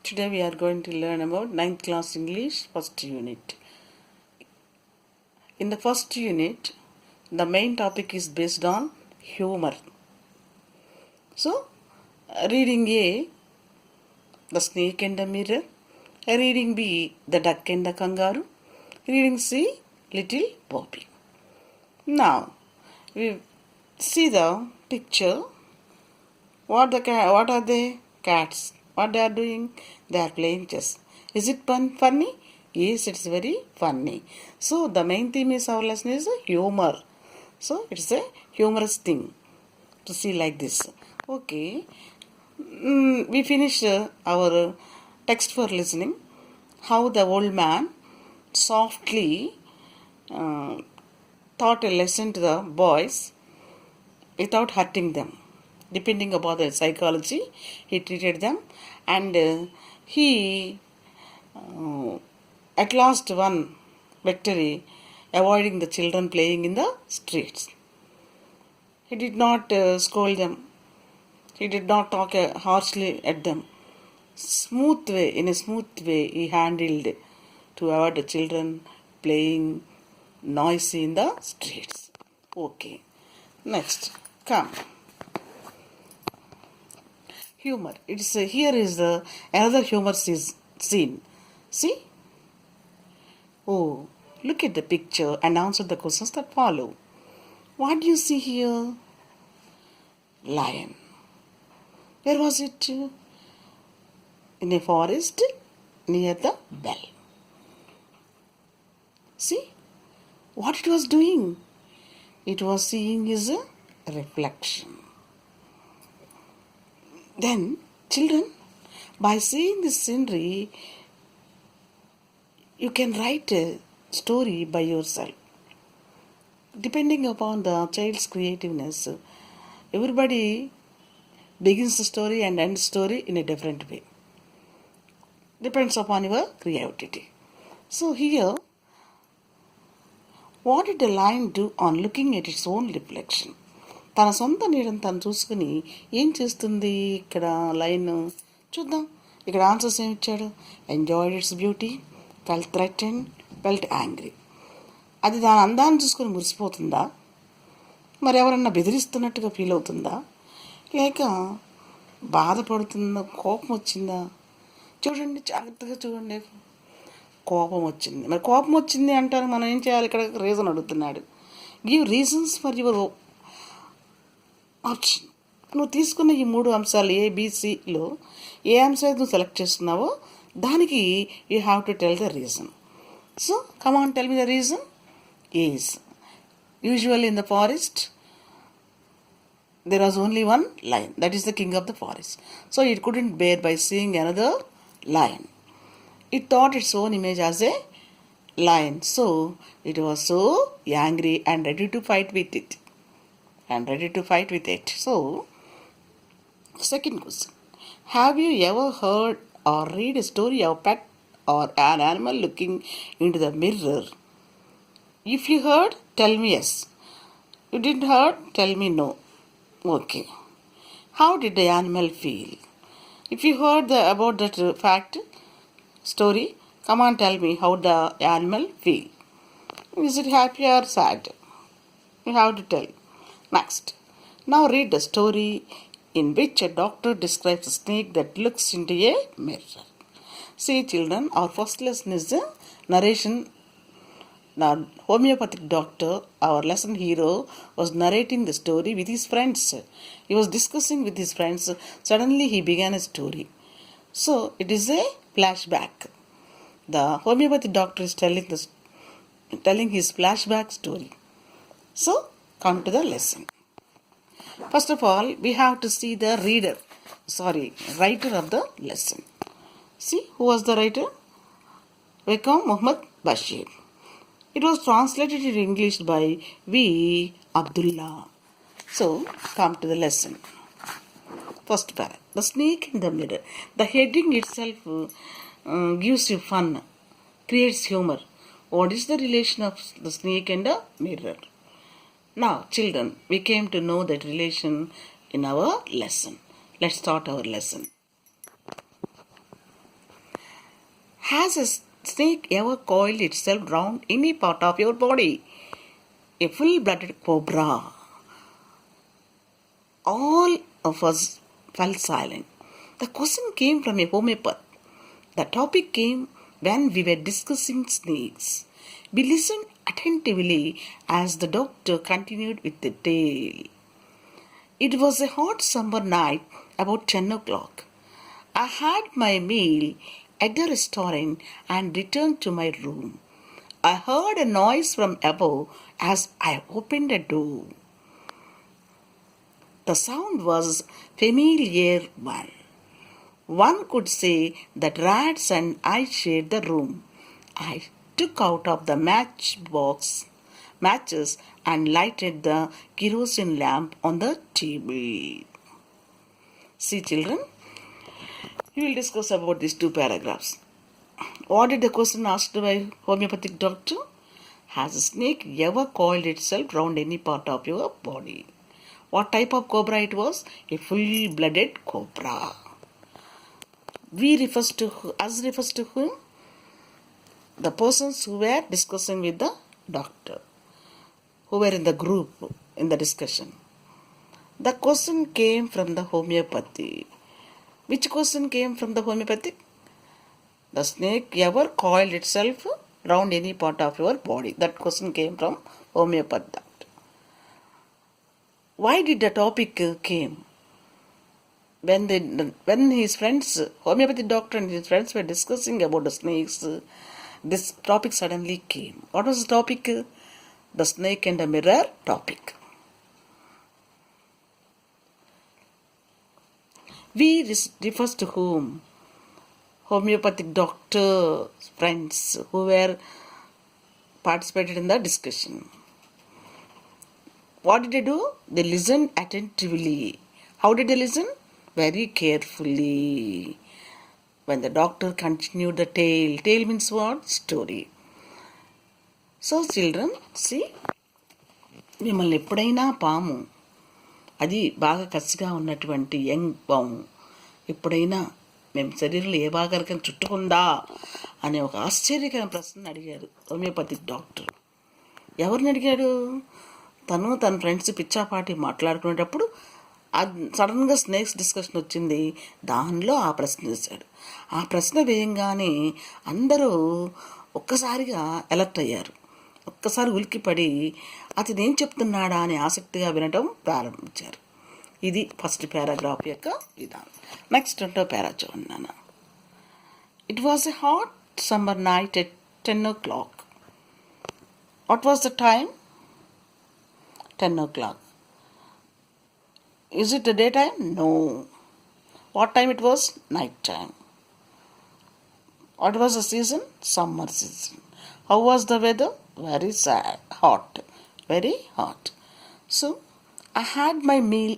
Today we are going to learn about 9th class English first unit. In the first unit, the main topic is based on humor. So, reading A, the snake and the mirror. Reading B, the duck and the kangaroo. Reading C, little Bobby. Now, we see the picture. What are they? Cats. What they are doing? They are playing chess. Is it funny? Yes, it's very funny. So the main theme is our lesson is humor. So it's a humorous thing to see like this. Okay. We finish our text for listening. How the old man softly taught a lesson to the boys without hurting them. Depending upon the psychology, he treated them, and he at last won victory, avoiding the children playing in the streets. He did not scold them. He did not talk harshly at them. In a smooth way, he handled to avoid the children playing noisy in the streets. Okay. Next, come. Humor. Here is another humor scene. See? Oh, look at the picture and answer the questions that follow. What do you see here? Lion. Where was it? In a forest near the bell. See what it was doing? It was seeing his reflection. Then, children, by seeing this scenery, you can write a story by yourself. Depending upon the child's creativeness, everybody begins the story and ends the story in a different way. Depends upon your creativity. So here, what did the lion do on looking at its own reflection? తన సొంత నీడని తను చూసుకుని ఏం చేస్తుంది ఇక్కడ line చూద్దాం. ఇక్కడ answers ఏమి ఇచ్చాడు? Enjoyed its beauty, felt threatened, felt angry. అది దాని అందాన్ని చూసుకొని మురిసిపోతుందా? మరి ఎవరన్నా బెదిరిస్తున్నట్టుగా ఫీల్ అవుతుందా? లేక బాధపడుతుందా? కోపం వచ్చిందా? చూడండి, జాగ్రత్తగా చూడండి. కోపం వచ్చింది. మరి కోపం వచ్చింది అంటారు, మనం ఏం చేయాలి? ఇక్కడ రీజన్ అడుగుతున్నాడు. Give reasons for your option. నువ్వు తీసుకున్న ఈ 3 అంశాలు ఏబిసిలో ఏ అంశాలు నువ్వు సెలెక్ట్ చేస్తున్నావో దానికి you have to tell the reason. So come on, tell me the reason. Is usually in the forest there was only one lion, that is the king of the forest. So it couldn't bear by seeing another lion. It thought its own image as a lion, so it was so angry and ready to fight with it. So, second question. Have you ever heard or read a story of a pet or an animal looking into the mirror? If you heard, tell me yes. You didn't heard, tell me no. Okay. How did the animal feel? If you heard about that story, come on, tell me how the animal feel. Is it happy or sad? You have to tell. Next. Now read the story in which a doctor describes a snake that looks into a mirror. See, children, our first lesson is the narration. Now, homeopathic doctor, our lesson hero, was narrating the story with his friends. He was discussing with his friends. Suddenly, he began a story. So, it is a flashback. The homeopathic doctor is telling his flashback story. So, come to the lesson. First of all, we have to see the writer of the lesson. See, who was the writer? Wakam Muhammad Bashir. It was translated in English by V. Abdullah. So, come to the lesson. First paragraph. The snake in the mirror. The heading itself gives you fun, creates humor. What is the relation of the snake and the mirror? Now, children, we came to know that relation in our lesson. Let's start our lesson. Has a snake ever coiled itself round any part of your body? A full-blooded cobra. All of us fell silent. The question came from a homeopath. The topic came when we were discussing snakes. We listened attentively as the doctor continued with the tale. It was a hot summer night, about 10 o'clock. I had my meal at the restaurant and returned to my room. I heard a noise from above as I opened the door. The sound was familiar one. One could say that rats and I shared the room. I took out of the matches and lighted the kerosene lamp on the table. See, children, we will discuss about these two paragraphs. What did the question asked by homeopathic doctor? Has a snake ever coiled itself round any part of your body? What type of cobra it was? A full-blooded cobra. Refers to whom? The persons who were discussing with the doctor, who were in the group in the discussion. The question came from the homeopathy. Which question came from the homeopathic? The snake ever coiled itself round any part of your body? That question came from homeopathy doctor. Why did the topic came? When his friends, homeopathy doctor and his friends were discussing about the snakes, this topic suddenly came. What was the topic? The snake and the mirror topic. Refers to whom? Homeopathic doctor friends who were participated in the discussion. What did they do? They listened attentively. How did they listen? Very carefully. When the doctor continued the tale. Tale means what? Story. So children, see, మిమ్మల్ని ఎప్పుడైనా పాము, అది బాగా కసిగా ఉన్నటువంటి young పాము, ఎప్పుడైనా మేము శరీరంలో ఏ భాగానికైనా చుట్టుకుందా అనే ఒక ఆశ్చర్యకరమైన ప్రశ్న అడిగారు హోమియోపతిక్ డాక్టర్. ఎవరిని అడిగాడు? తన ఫ్రెండ్స్ పిచ్చాపాటి మాట్లాడుకునేటప్పుడు సడన్గా స్నేక్స్ డిస్కషన్ వచ్చింది. దానిలో ఆ ప్రశ్న వేశాడు. ఆ ప్రశ్న వేయంగానే అందరూ ఒక్కసారిగా అలర్ట్ అయ్యారు. ఒక్కసారి ఉలిక్కిపడి అతను ఏం చెప్తున్నాడా అని ఆసక్తిగా వినటం ప్రారంభించారు. ఇది ఫస్ట్ పారాగ్రాఫ్ యొక్క విధానం. నెక్స్ట్ రెండో పారా చూడండి. It was a hot summer night at 10 o'clock. What was the time? 10 o'clock. Is it the daytime? No. What time it was? Night time. What was the season? Summer season. How was the weather? Very sad, hot, very hot. So, I had my meal